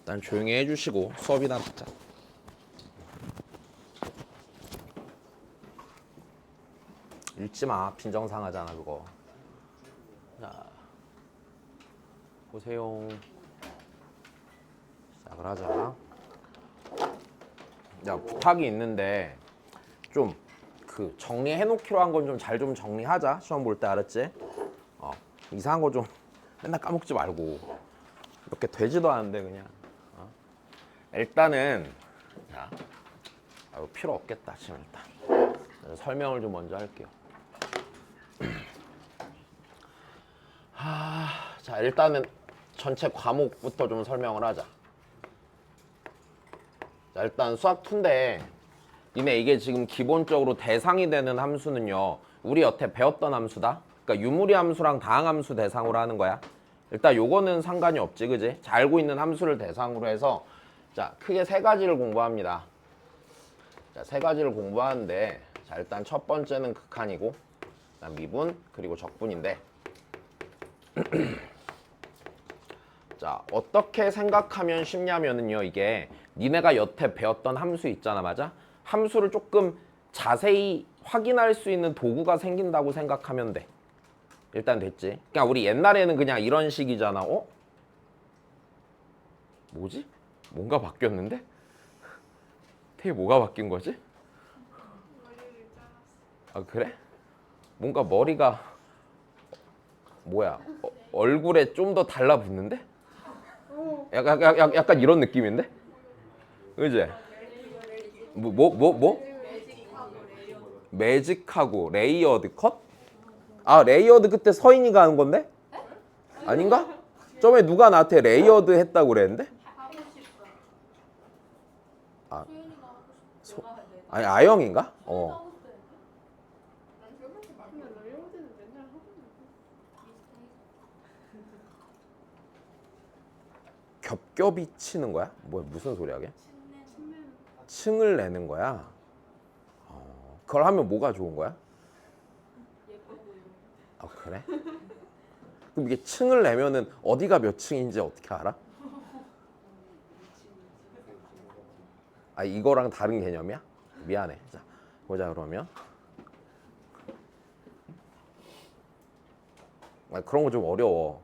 일단 조용히 해주시고 수업이나 듣자. 읽지마. 빈정상하잖아 그거. 자 보세요. 시작을 하자. 야 부탁이 있는데 좀 그 정리해놓기로 한 건 좀 잘 좀 정리하자. 시험 볼 때 알았지? 이상한 거 좀 맨날 까먹지 말고. 이렇게 되지도 않은데 그냥. 일단은 자 필요 없겠다 지금. 일단 설명을 좀 먼저 할게요. 자 일단은 전체 과목부터 좀 설명을 하자. 자 일단 수학 2인데 니네 이게 지금 기본적으로 대상이 되는 함수는요 우리 여태 배웠던 함수다. 그러니까 유무리 함수랑 다항함수 대상으로 하는 거야. 일단 요거는 상관이 없지, 그지? 자, 알고 있는 함수를 대상으로 해서 자 크게 3가지를 공부합니다. 자, 3가지를 공부하는데 자 일단 첫 번째는 극한이고 그다음 미분 그리고 적분인데 자 어떻게 생각하면 쉽냐면은요 이게 니네가 여태 배웠던 함수 있잖아, 맞아? 함수를 조금 자세히 확인할 수 있는 도구가 생긴다고 생각하면 돼. 일단 됐지? 그러니까 우리 옛날에는 그냥 이런 식이잖아. 뭐지? 뭔가 바뀌었는데? 태희 뭐가 바뀐 거지? 아 그래? 뭔가 머리가 뭐야? 얼굴에 좀 더 달라붙는데? 약간 이런 느낌인데? 그지? 뭐? 매직하고 레이어드 컷? 아 레이어드 그때 서인이가 하는 건데? 아닌가? 저번에 누가 나한테 레이어드 했다고 그랬는데? 아, 아니 아영인가? 겹겹이 치는 거야? 무슨 소리야 그게? 층을 내는 거야? 그걸 하면 뭐가 좋은 거야? 아 그래? 그럼 이게 층을 내면은 어디가 몇 층인지 어떻게 알아? 아 이거랑 다른 개념이야? 미안해. 자 보자 그러면. 그런 거 좀 어려워.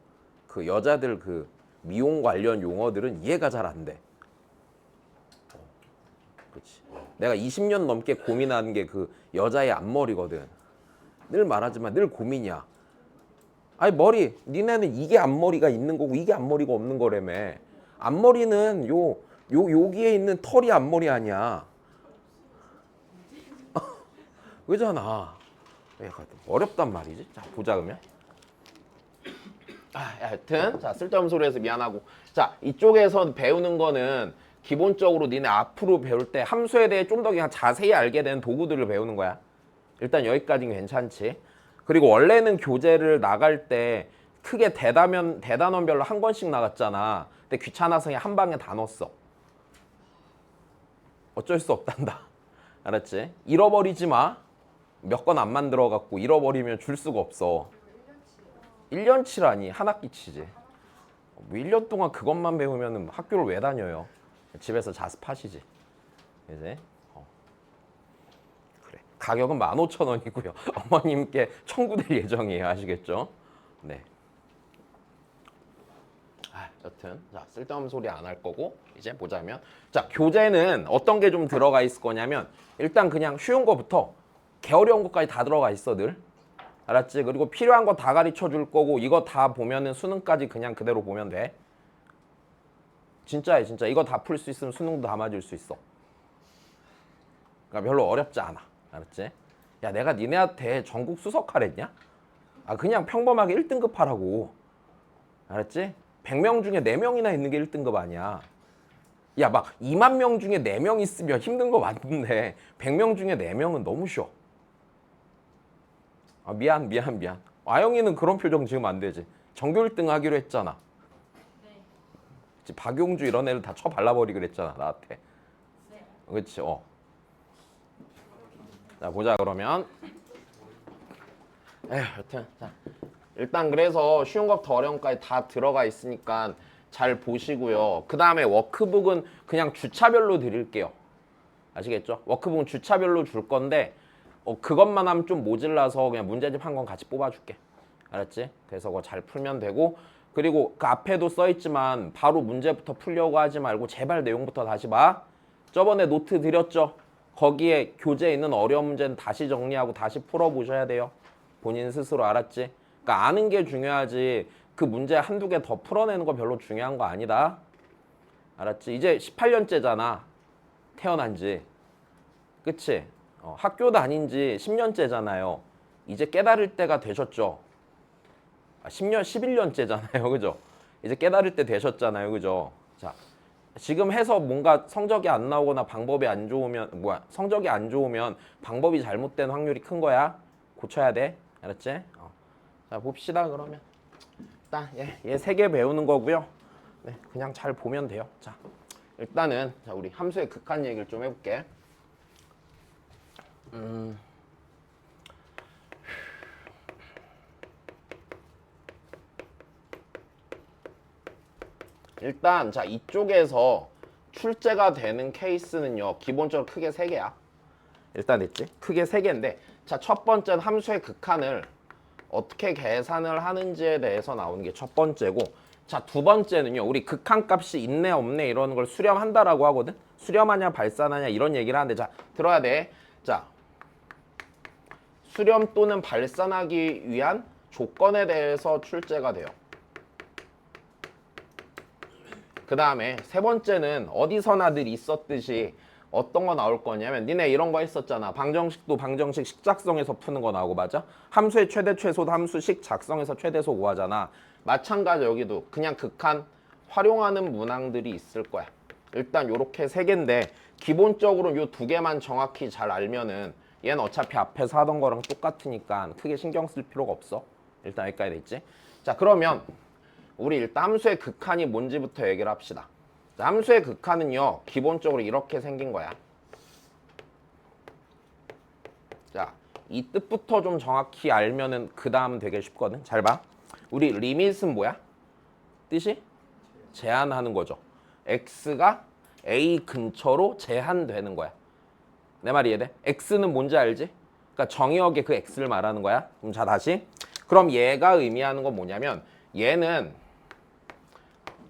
그 여자들 그 미용 관련 용어들은 이해가 잘 안 돼. 그렇지. 내가 20년 넘게 고민하는 게 그 여자의 앞머리거든. 늘 말하지만 늘 고민이야. 아니 머리, 니네는 이게 앞머리가 있는 거고 이게 앞머리가 없는 거라며. 앞머리는 여기에 있는 털이 앞머리 아니야. 그잖아. 약간 어렵단 말이지. 자 보자 그러면. 하여튼 자 쓸데없는 소리 해서 미안하고 자 이쪽에서 배우는 거는 기본적으로 니네 앞으로 배울 때 함수에 대해 좀 더 그냥 자세히 알게 되는 도구들을 배우는 거야. 일단 여기까지는 괜찮지. 그리고 원래는 교재를 나갈 때 크게 대단원별로 한 권씩 나갔잖아. 근데 귀찮아서 그냥 한 방에 다 넣었어. 어쩔 수 없단다. 알았지? 잃어버리지 마. 몇 권 안 만들어 갖고 잃어버리면 줄 수가 없어. 1년치라니 한 학기치지. 뭐 1년 동안 그것만 배우면 학교를 왜 다녀요? 집에서 자습하시지. 이제 그래. 가격은 15,000원이고요. 어머님께 청구될 예정이에요. 아시겠죠? 네. 여튼 자 쓸데없는 소리 안 할 거고 이제 보자면 자 교재는 어떤 게 좀 들어가 있을 거냐면 일단 그냥 쉬운 거부터 개 어려운 것까지 다 들어가 있어 늘. 알았지? 그리고 필요한 거 다 가르쳐 줄 거고 이거 다 보면은 수능까지 그냥 그대로 보면 돼. 진짜야 진짜. 이거 다 풀 수 있으면 수능도 다 맞을 수 있어. 그러니까 별로 어렵지 않아. 알았지? 야 내가 니네한테 전국 수석하랬냐? 아 그냥 평범하게 1등급 하라고. 알았지? 100명 중에 4명이나 있는 게 1등급 아니야. 야 막 2만 명 중에 4명 있으면 힘든 거 맞는데 100명 중에 4명은 너무 쉬워. 아 미안. 아영이는 그런 표정 지금 안 되지. 전교 1등 하기로 했잖아. 네. 박용주 이런 애를 다 쳐 발라버리기로 했잖아 나한테. 네. 그렇지. 자 보자 그러면. 여튼 자 일단 그래서 쉬운 것부터 어려운 것까지 다 들어가 있으니까 잘 보시고요. 그 다음에 워크북은 그냥 주차별로 드릴게요. 아시겠죠? 워크북은 주차별로 줄 건데 그것만 하면 좀 모질라서 그냥 문제집 한 건 같이 뽑아줄게. 알았지? 그래서 그거 잘 풀면 되고, 그리고 그 앞에도 써있지만 바로 문제부터 풀려고 하지 말고 제발 내용부터 다시 봐. 저번에 노트 드렸죠? 거기에 교재에 있는 어려운 문제는 다시 정리하고 다시 풀어보셔야 돼요. 본인 스스로. 알았지? 그러니까 아는 게 중요하지 그 문제 한두 개 더 풀어내는 거 별로 중요한 거 아니다. 알았지? 이제 18년째잖아. 태어난 지. 그치? 학교 다닌 지 10년째잖아요. 이제 깨달을 때가 되셨죠? 10년, 11년째잖아요. 그죠? 이제 깨달을 때 되셨잖아요. 그죠? 자, 지금 해서 뭔가 성적이 안 나오거나 방법이 안 좋으면, 성적이 안 좋으면 방법이 잘못된 확률이 큰 거야. 고쳐야 돼. 알았지? 자, 봅시다, 그러면. 일단, 얘 세 개 배우는 거고요. 네, 그냥 잘 보면 돼요. 자, 일단은, 자, 우리 함수의 극한 얘기를 좀 해볼게. 일단 자 이쪽에서 출제가 되는 케이스는요 기본적으로 크게 세 개야. 일단 됐지? 크게 세 개인데 자 첫 번째는 함수의 극한을 어떻게 계산을 하는지에 대해서 나오는 게 첫 번째고, 자 두 번째는요 우리 극한값이 있네 없네 이러는 걸 수렴한다라고 하거든. 수렴하냐 발산하냐 이런 얘기를 하는데 자 들어야 돼. 자 수렴 또는 발산하기 위한 조건에 대해서 출제가 돼요. 그 다음에 세 번째는 어디서나 늘 있었듯이 어떤 거 나올 거냐면 니네 이런 거 했었잖아. 방정식도 방정식 식작성에서 푸는 거 나오고, 맞아? 함수의 최대 최소도 함수식 작성에서 최대소 구하잖아. 마찬가지 여기도 그냥 극한 활용하는 문항들이 있을 거야. 일단 요렇게 세 개인데 기본적으로 요 두 개만 정확히 잘 알면은 얘는 어차피 앞에서 하던 거랑 똑같으니까 크게 신경 쓸 필요가 없어. 일단 여기까지 됐지? 자 그러면 우리 일단 함수의 극한이 뭔지부터 얘기를 합시다. 자, 함수의 극한은요 기본적으로 이렇게 생긴 거야. 자, 이 뜻부터 좀 정확히 알면은 그 다음 되게 쉽거든. 잘 봐. 우리 리밋은 뭐야? 뜻이? 제한하는 거죠. x가 a 근처로 제한되는 거야. 내 말이 이해돼? x는 뭔지 알지? 그러니까 정의역의 그 x를 말하는 거야. 그럼 자 다시. 그럼 얘가 의미하는 건 뭐냐면 얘는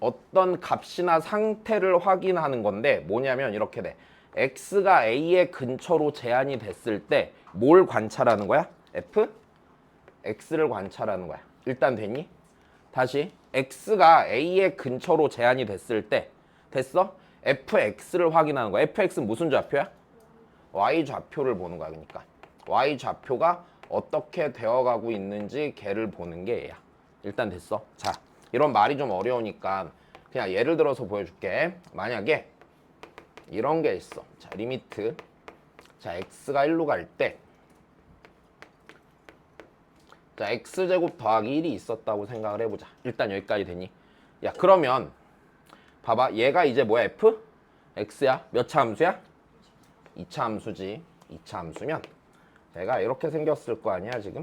어떤 값이나 상태를 확인하는 건데 뭐냐면 이렇게 돼. x가 a의 근처로 제한이 됐을 때 뭘 관찰하는 거야? f? x를 관찰하는 거야. 일단 됐니? 다시 x가 a의 근처로 제한이 됐을 때 됐어? fx를 확인하는 거야. fx는 무슨 좌표야? y 좌표를 보는 거야. 그러니까 y 좌표가 어떻게 되어가고 있는지 걔를 보는 게 얘야. 일단 됐어. 자 이런 말이 좀 어려우니까 그냥 예를 들어서 보여줄게. 만약에 이런 게 있어. 자 리미트 자 x가 1로 갈 때 자 x제곱 더하기 1이 있었다고 생각을 해보자. 일단 여기까지 되니? 야 그러면 봐봐 얘가 이제 뭐야? f? x야? 몇 차 함수야? 2차 함수지. 2차 함수면 얘가 이렇게 생겼을 거 아니야 지금?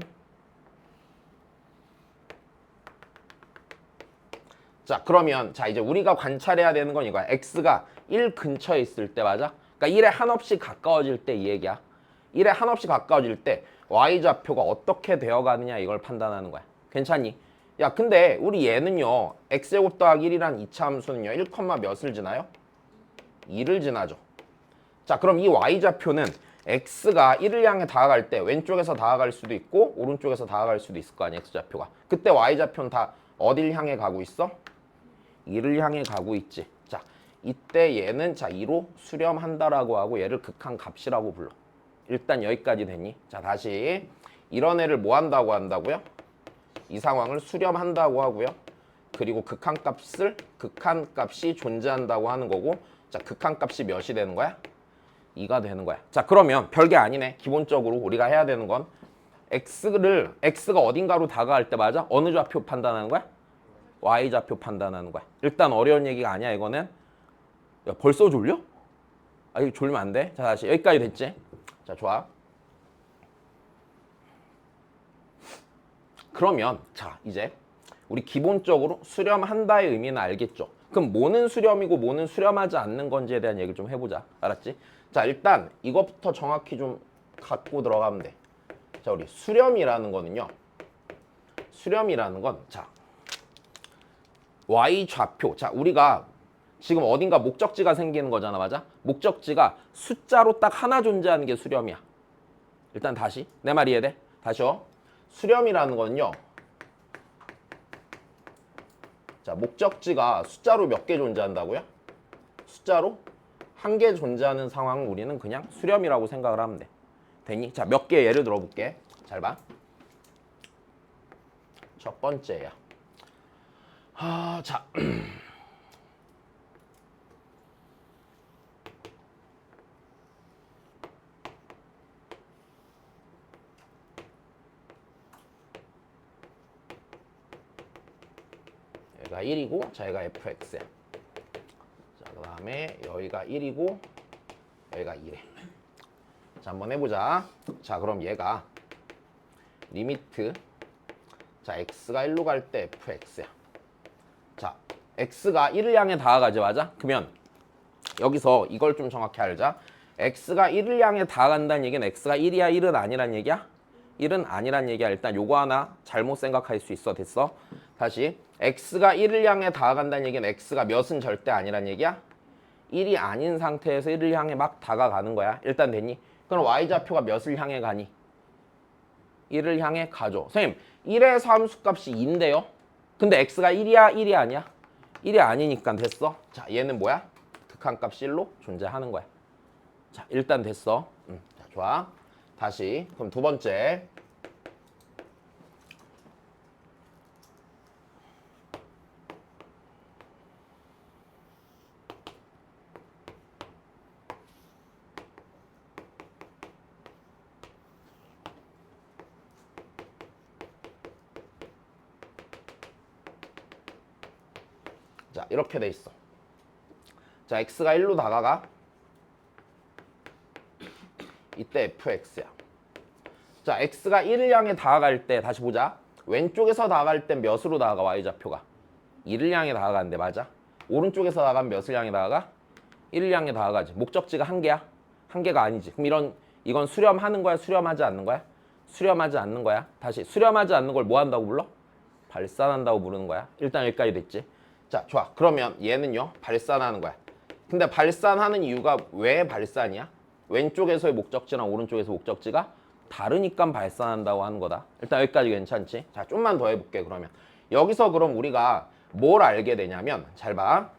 자 그러면 자 이제 우리가 관찰해야 되는 건 이거야. x가 1 근처에 있을 때, 맞아? 그러니까 1에 한없이 가까워질 때 이 얘기야. 1에 한없이 가까워질 때 y좌표가 어떻게 되어가느냐 이걸 판단하는 거야. 괜찮니? 야 근데 우리 얘는요 x제곱 더하기 1이란 2차 함수는요 1, 몇을 지나요? 2를 지나죠. 자 그럼 이 y좌표는 x가 1을 향해 다가갈 때 왼쪽에서 다가갈 수도 있고 오른쪽에서 다가갈 수도 있을 거 아니야 x좌표가. 그때 y좌표는 다 어딜 향해 가고 있어? 2를 향해 가고 있지. 자 이때 얘는 자 2로 수렴한다라고 하고 얘를 극한 값이라고 불러. 일단 여기까지 됐니? 자 다시 이런 애를 뭐 한다고 한다고요? 이 상황을 수렴한다고 하고요. 그리고 극한 값이 존재한다고 하는 거고, 자 극한 값이 몇이 되는 거야? 2가 되는 거야. 자 그러면 별게 아니네. 기본적으로 우리가 해야 되는 건 x가 어딘가로 다가갈 때, 맞아? 어느 좌표 판단하는 거야? y좌표 판단하는 거야. 일단 어려운 얘기가 아니야 이거는. 야 벌써 졸려? 아 이거 졸면 안 돼. 자 다시 여기까지 됐지? 자 좋아. 그러면 자 이제 우리 기본적으로 수렴한다의 의미는 알겠죠? 그럼 뭐는 수렴이고 뭐는 수렴하지 않는 건지에 대한 얘기를 좀 해보자. 알았지? 자, 일단 이것부터 정확히 좀 갖고 들어가면 돼. 자, 우리 수렴이라는 거는요. 수렴이라는 건 자, y 좌표. 자, 우리가 지금 어딘가 목적지가 생기는 거잖아, 맞아? 목적지가 숫자로 딱 하나 존재하는 게 수렴이야. 일단 다시 내 말 이해돼? 다시요. 수렴이라는 건요. 자, 목적지가 숫자로 몇 개 존재한다고요? 숫자로 한 개 존재하는 상황을 우리는 그냥 수렴이라고 생각을 하면 돼. 되니? 자, 몇 개 예를 들어볼게. 잘 봐. 첫 번째야. 자. 얘가 1이고 자, 얘가 fx야. 자, 그 다음에 여기가 1이고 여기가 2래. 자, 한번 해보자. 자, 그럼 얘가 리미트 자, x가 1로 갈 때 fx야. 자, x가 1을 향해 다가가지, 맞아? 그러면 여기서 이걸 좀 정확히 알자. x가 1을 향해 다가간다는 얘기는 x가 1이야, 1은 아니란 얘기야? 1은 아니란 얘기야. 일단 요거 하나 잘못 생각할 수 있어. 됐어? 다시 x가 1을 향해 다가간다는 얘기는 x가 몇은 절대 아니란 얘기야? 1이 아닌 상태에서 1을 향해 막 다가가는 거야. 일단 됐니? 그럼 y좌표가 몇을 향해 가니? 1을 향해 가죠. 선생님, 1에서 함수값이 2인데요? 근데 x가 1이야, 1이 아니야? 1이 아니니까 됐어. 자, 얘는 뭐야? 극한값 1로 존재하는 거야. 자, 일단 됐어. 자, 좋아. 다시. 그럼 두 번째. 자, 이렇게 돼 있어. 자, x가 1로 다가가. 이때 fx야. 자, x가 1을 향해 다가갈 때 다시 보자. 왼쪽에서 다가갈 땐 몇으로 다가가? y좌표가 2를 향해 다가가는데, 맞아? 오른쪽에서 다가가면 몇을 향해 다가가? 1을 향해 다가가지. 목적지가 한 개야? 한 개가 아니지. 그럼 이건 수렴하는 거야? 수렴하지 않는 거야? 수렴하지 않는 거야. 다시 수렴하지 않는 걸 뭐 한다고 불러? 발산한다고 부르는 거야. 일단 여기까지 됐지. 자, 좋아. 그러면 얘는요, 발산하는 거야. 근데 발산하는 이유가 왜 발산이야? 왼쪽에서의 목적지랑 오른쪽에서 목적지가 다르니까 발산한다고 하는 거다. 일단 여기까지 괜찮지? 자, 좀만 더 해볼게. 그러면 여기서 그럼 우리가 뭘 알게 되냐면, 잘 봐.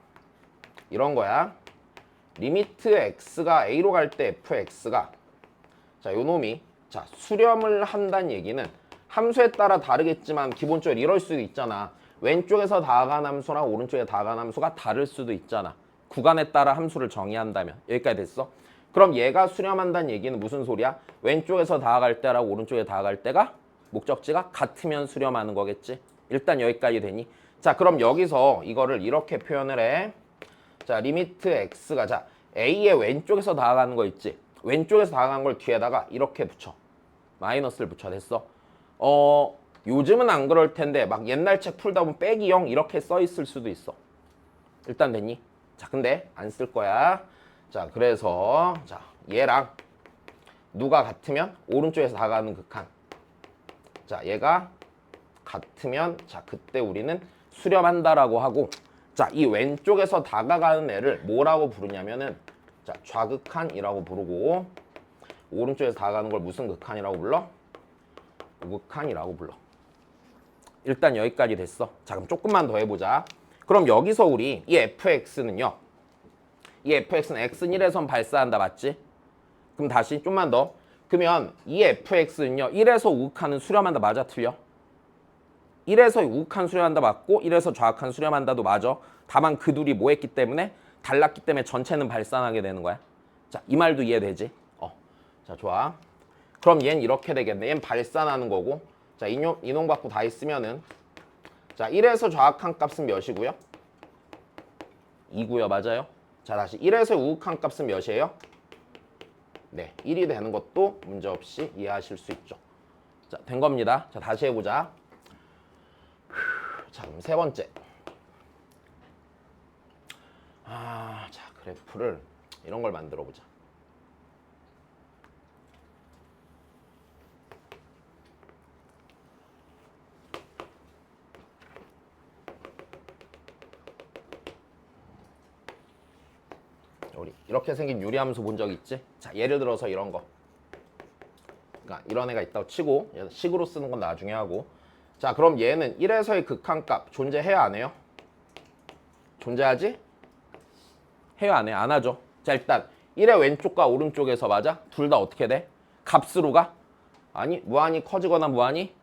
이런 거야. 리미트 x가 a로 갈 때 fx가 자, 요 놈이 자, 수렴을 한다는 얘기는 함수에 따라 다르겠지만 기본적으로 이럴 수도 있잖아. 왼쪽에서 다가간 함수랑 오른쪽에 다가간 함수가 다를 수도 있잖아. 구간에 따라 함수를 정의한다면. 여기까지 됐어? 그럼 얘가 수렴한다는 얘기는 무슨 소리야? 왼쪽에서 다가갈 때랑 오른쪽에 다가갈 때가 목적지가 같으면 수렴하는 거겠지? 일단 여기까지 되니? 자, 그럼 여기서 이거를 이렇게 표현을 해. 자, 리미트 x가 자, a의 왼쪽에서 다가가는 거 있지? 왼쪽에서 다가간 걸 뒤에다가 이렇게 붙여. 마이너스를 붙여. 됐어? 요즘은 안 그럴 텐데 막 옛날 책 풀다 보면 빼기 0 이렇게 써 있을 수도 있어. 일단 됐니? 자, 근데 안 쓸 거야. 자, 그래서 자, 얘랑 누가 같으면 오른쪽에서 다가가는 극한. 자, 얘가 같으면 자, 그때 우리는 수렴한다라고 하고, 자, 이 왼쪽에서 다가가는 애를 뭐라고 부르냐면은 자, 좌극한이라고 부르고, 오른쪽에서 다가가는 걸 무슨 극한이라고 불러? 우극한이라고 불러. 일단 여기까지 됐어. 자, 그럼 조금만 더 해보자. 그럼 여기서 우리 이 fx는요, 이 fx는 x는 1에선 발사한다, 맞지? 그럼 다시 좀만 더. 그러면 이 fx는요, 1에서 우극한은 수렴한다, 맞아, 틀려? 1에서 우극한 수렴한다 맞고 1에서 좌극한 수렴한다도 맞아. 다만 그 둘이 뭐 했기 때문에 달랐기 때문에 전체는 발산하게 되는 거야. 자, 이 말도 이해되지? 자, 좋아. 그럼 얘는 이렇게 되겠네. 얘는 발산하는 거고. 자, 인용 받고 다 있으면은 자, 1에서 좌극한 값은 몇이고요? 2고요. 맞아요? 자, 다시 1에서 우극한 값은 몇이에요? 네, 1이 되는 것도 문제없이 이해하실 수 있죠. 자, 된 겁니다. 자, 다시 해보자. 자, 그럼 세 번째. 자, 그래프를 이런 걸 만들어 보자. 우리 이렇게 생긴 유리함수 본 적 있지? 자, 예를 들어서 이런 거. 그러니까 이런 애가 있다고 치고 식으로 쓰는 건 나중에 하고. 자, 그럼 얘는 1에서의 극한값 존재해야 안 해요? 존재하지? 해요 안 해? 안 하죠. 자, 일단 1의 왼쪽과 오른쪽에서 맞아? 둘 다 어떻게 돼? 값으로 가? 아니, 무한히 커지거나 무한히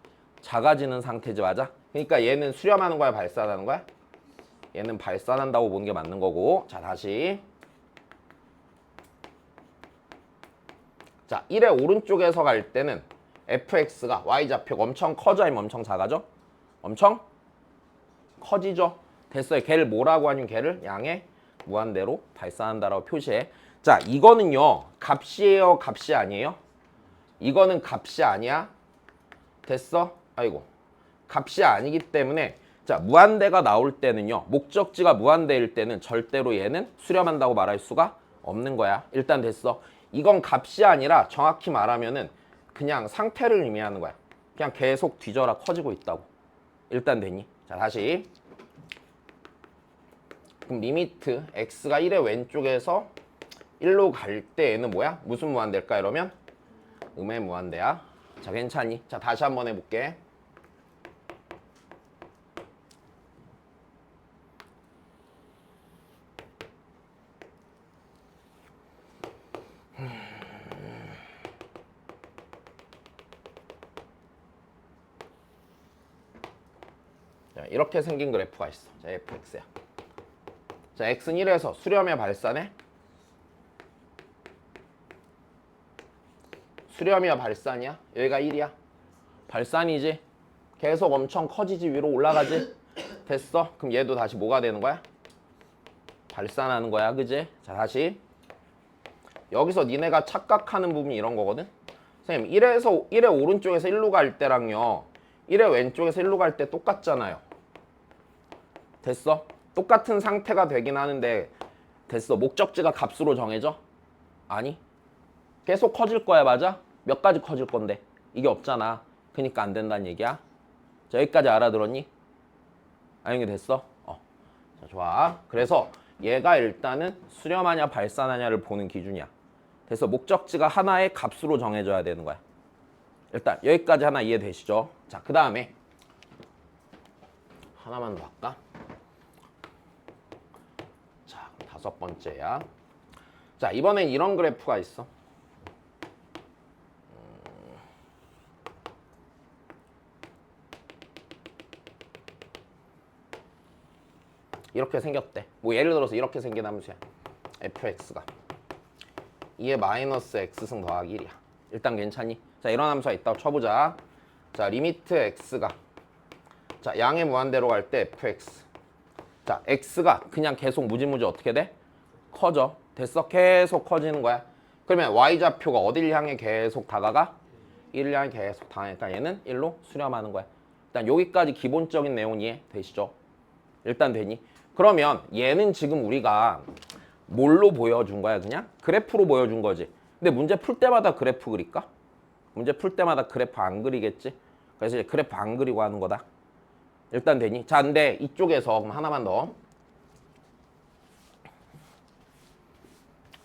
작아지는 상태지, 맞아? 그러니까 얘는 수렴하는 거야, 발산하는 거야? 얘는 발산한다고 보는 게 맞는 거고. 자, 다시. 자, 1의 오른쪽에서 갈 때는 fx가 y좌표가 엄청 커져 아니면 엄청 작아져? 엄청 커지죠. 됐어요. 걔를 뭐라고 하냐면 걔를 양의 무한대로 발산한다라고 표시해. 자, 이거는요. 값이에요? 값이 아니에요? 이거는 값이 아니야. 됐어? 아이고. 값이 아니기 때문에 자, 무한대가 나올 때는요. 목적지가 무한대일 때는 절대로 얘는 수렴한다고 말할 수가 없는 거야. 일단 됐어. 이건 값이 아니라 정확히 말하면은 그냥 상태를 의미하는 거야. 그냥 계속 뒤져라 커지고 있다고. 일단 되니? 자, 다시. 그럼 리미트 x가 1의 왼쪽에서 1로 갈 때 얘는 뭐야? 무슨 무한대일까? 이러면 음의 무한대야. 자, 괜찮니? 자, 다시 한번 해볼게. 자, 이렇게 생긴 그래프가 있어. 자, fx야. 자, x는 1에서 수렴에 발산해? 수렴이야 발산이야? 여기가 1이야? 발산이지? 계속 엄청 커지지 위로 올라가지? 됐어? 그럼 얘도 다시 뭐가 되는 거야? 발산하는 거야, 그지? 자, 다시. 여기서 니네가 착각하는 부분이 이런 거거든? 선생님, 1의 오른쪽에서 1로 갈 때랑요 1의 왼쪽에서 1로 갈 때 똑같잖아요. 됐어? 똑같은 상태가 되긴 하는데 됐어. 목적지가 값으로 정해져? 아니. 계속 커질 거야, 맞아? 몇 가지 커질 건데. 이게 없잖아. 그니까 안 된다는 얘기야. 자, 여기까지 알아들었니? 알게 됐어? 자, 좋아. 그래서 얘가 일단은 수렴하냐 발산하냐를 보는 기준이야. 그래서 목적지가 하나의 값으로 정해져야 되는 거야. 일단 여기까지 하나 이해되시죠? 자, 그 다음에 하나만 더 할까? 자, 5번째야. 자, 이번엔 이런 그래프가 있어. 이렇게 생겼대. 뭐 예를 들어서 이렇게 생긴 함수야. fx가 2의 마이너스 x승 더하기 1이야. 일단 괜찮니? 자, 이런 함수가 있다고 쳐보자. 자, 리미트 x가 자, 양의 무한대로 갈 때 fx 자, x가 그냥 계속 무지무지 어떻게 돼? 커져. 됐어? 계속 커지는 거야. 그러면 y좌표가 어딜 향해 계속 다가가? 1을 향해 계속 다가니까 얘는 1로 수렴하는 거야. 일단 여기까지 기본적인 내용 이해되시죠? 일단 되니? 그러면 얘는 지금 우리가 뭘로 보여준 거야? 그냥 그래프로 보여준 거지. 근데 문제 풀 때마다 그래프 그릴까? 문제 풀 때마다 그래프 안 그리겠지? 그래서 이제 그래프 안 그리고 하는 거다. 일단 되니? 자, 근데 이쪽에서 그럼 하나만 더.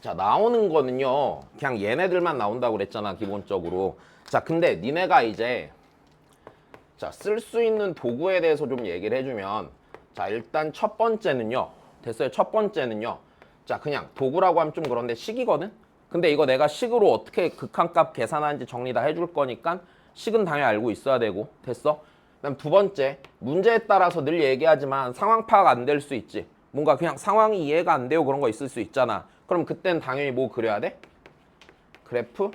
자, 나오는 거는요. 그냥 얘네들만 나온다고 그랬잖아, 기본적으로. 자, 근데 니네가 이제 자, 쓸 수 있는 도구에 대해서 좀 얘기를 해주면 자, 일단 첫 번째는요. 됐어요. 첫 번째는요. 자, 그냥 도구라고 하면 좀 그런데 식이거든? 근데 이거 내가 식으로 어떻게 극한값 계산하는지 정리 다 해줄 거니까 식은 당연히 알고 있어야 되고. 됐어? 그다음 두 번째, 문제에 따라서 늘 얘기하지만 상황 파악 안 될 수 있지. 뭔가 그냥 상황이 이해가 안 되고 그런 거 있을 수 있잖아. 그럼 그땐 당연히 뭐 그려야 돼? 그래프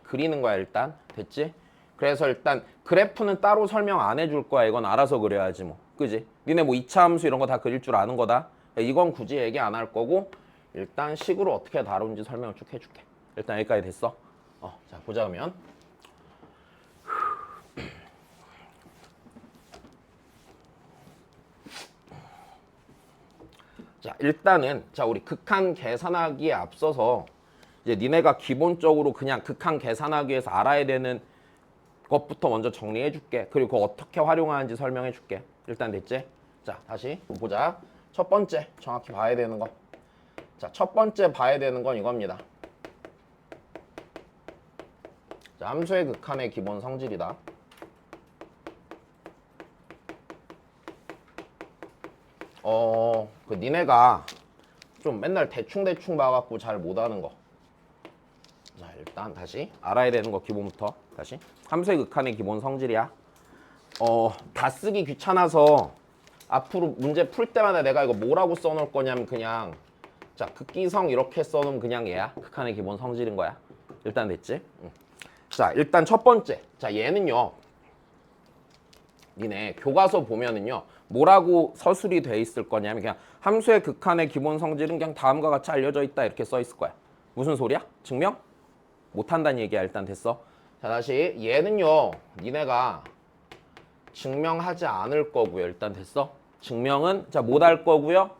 그리는 거야, 일단. 됐지? 그래서 일단 그래프는 따로 설명 안 해줄 거야. 이건 알아서 그려야지 뭐. 그지? 니네 뭐 2차 함수 이런 거 다 그릴 줄 아는 거다. 이건 굳이 얘기 안 할 거고 일단 식으로 어떻게 다루는지 설명을 쭉 해줄게. 일단 여기까지 됐어. 자, 보자 그러면. 자, 일단은 자 우리 극한 계산하기에 앞서서 이제 니네가 기본적으로 그냥 극한 계산하기 위해서 알아야 되는 것부터 먼저 정리해 줄게. 그리고 그거 어떻게 활용하는지 설명해 줄게. 일단 됐지? 자 다시 보자. 첫 번째 정확히 봐야 되는 거. 자 첫 번째 봐야 되는 건 이겁니다. 자, 함수의 극한의 기본 성질이다. 그 니네가 좀 맨날 대충 봐갖고 잘 못하는 거. 자, 일단 다시 알아야 되는 거 기본부터 다시. 함수의 극한의 기본 성질이야. 다 쓰기 귀찮아서 앞으로 문제 풀 때마다 내가 이거 뭐라고 써놓을 거냐면 그냥 자, 극기성 이렇게 써놓으면 그냥 얘야. 극한의 기본 성질인 거야. 일단 됐지? 자, 일단 첫 번째. 자, 얘는요. 니네 교과서 보면은요. 뭐라고 서술이 돼 있을 거냐면 그냥 함수의 극한의 기본 성질은 그냥 다음과 같이 알려져 있다 이렇게 써 있을 거야. 무슨 소리야? 증명? 못한다는 얘기야. 일단 됐어. 자, 다시 얘는요. 니네가 증명하지 않을 거고요. 일단 됐어. 증명은 자, 못 할 거고요.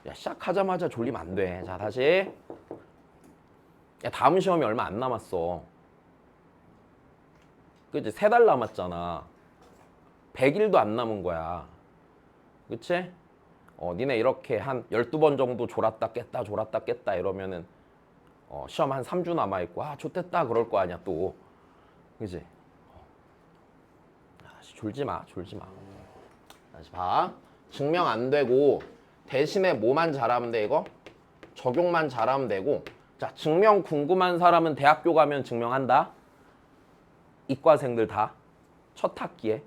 야, 시작하자마자 졸리면 안 돼. 자, 다시. 야, 다음 시험이 얼마 안 남았어. 그치? 3달 남았잖아. 100일도 안 남은 거야. 그치? 니네 이렇게 한 12번 정도 졸았다 깼다 졸았다 깼다 이러면은 시험 한 3주 남아있고 아 좋댔다 그럴 거 아니야 또. 그치? 졸지 마. 다시 봐. 증명 안 되고 대신에 뭐만 잘하면 돼 이거? 적용만 잘하면 되고. 자, 증명 궁금한 사람은 대학교 가면 증명한다. 이과생들 다 첫 학기에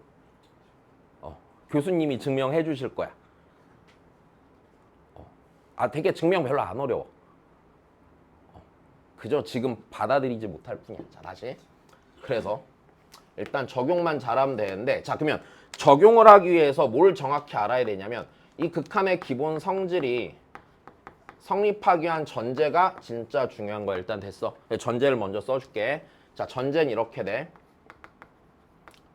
교수님이 증명해 주실 거야. 되게 증명 별로 안 어려워. 그저 지금 받아들이지 못할 뿐이야. 자, 다시. 그래서 일단 적용만 잘하면 되는데 자, 그러면 적용을 하기 위해서 뭘 정확히 알아야 되냐면 이 극한의 기본 성질이 성립하기 위한 전제가 진짜 중요한 거야. 일단 됐어. 전제를 먼저 써줄게. 자, 전제는 이렇게 돼.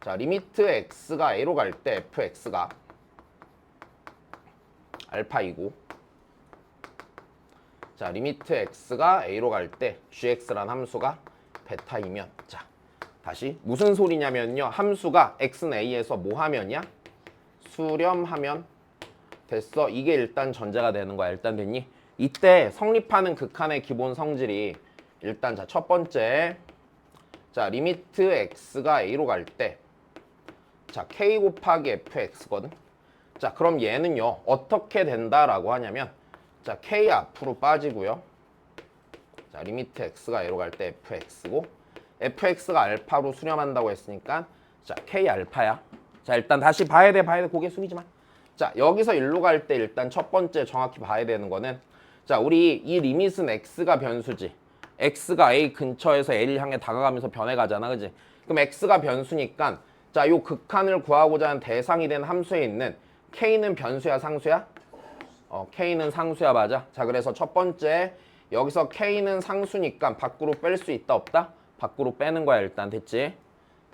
자, 리미트 x가 a로 갈 때 fx가 알파이고 자, 리미트 x가 a로 갈 때 gx란 함수가 베타이면 자, 다시 무슨 소리냐면요. 함수가 x는 a에서 뭐 하면이야? 수렴하면 됐어. 이게 일단 전제가 되는 거야. 일단 됐니? 이때 성립하는 극한의 기본 성질이 일단 자, 첫 번째 자, 리미트 x가 a로 갈 때 자, k 곱하기 fx거든. 자, 그럼 얘는요. 어떻게 된다라고 하냐면 자, k 앞으로 빠지고요. 자, 리미트 x가 a로 갈 때 fx고 fx가 알파로 수렴한다고 했으니까 자, k 알파야. 자, 일단 다시 봐야 돼. 고개 숙이지 마. 자, 여기서 일로 갈 때 일단 첫 번째 정확히 봐야 되는 거는 자, 우리 이 리밋은 x가 변수지. x가 a 근처에서 a를 향해 다가가면서 변해가잖아. 그지? 그럼 x가 변수니까 자, 요 극한을 구하고자 하는 대상이 된 함수에 있는 k는 변수야, 상수야? k는 상수야, 맞아. 자, 그래서 첫 번째 여기서 k는 상수니까 밖으로 뺄 수 있다, 없다? 밖으로 빼는 거야. 일단 됐지?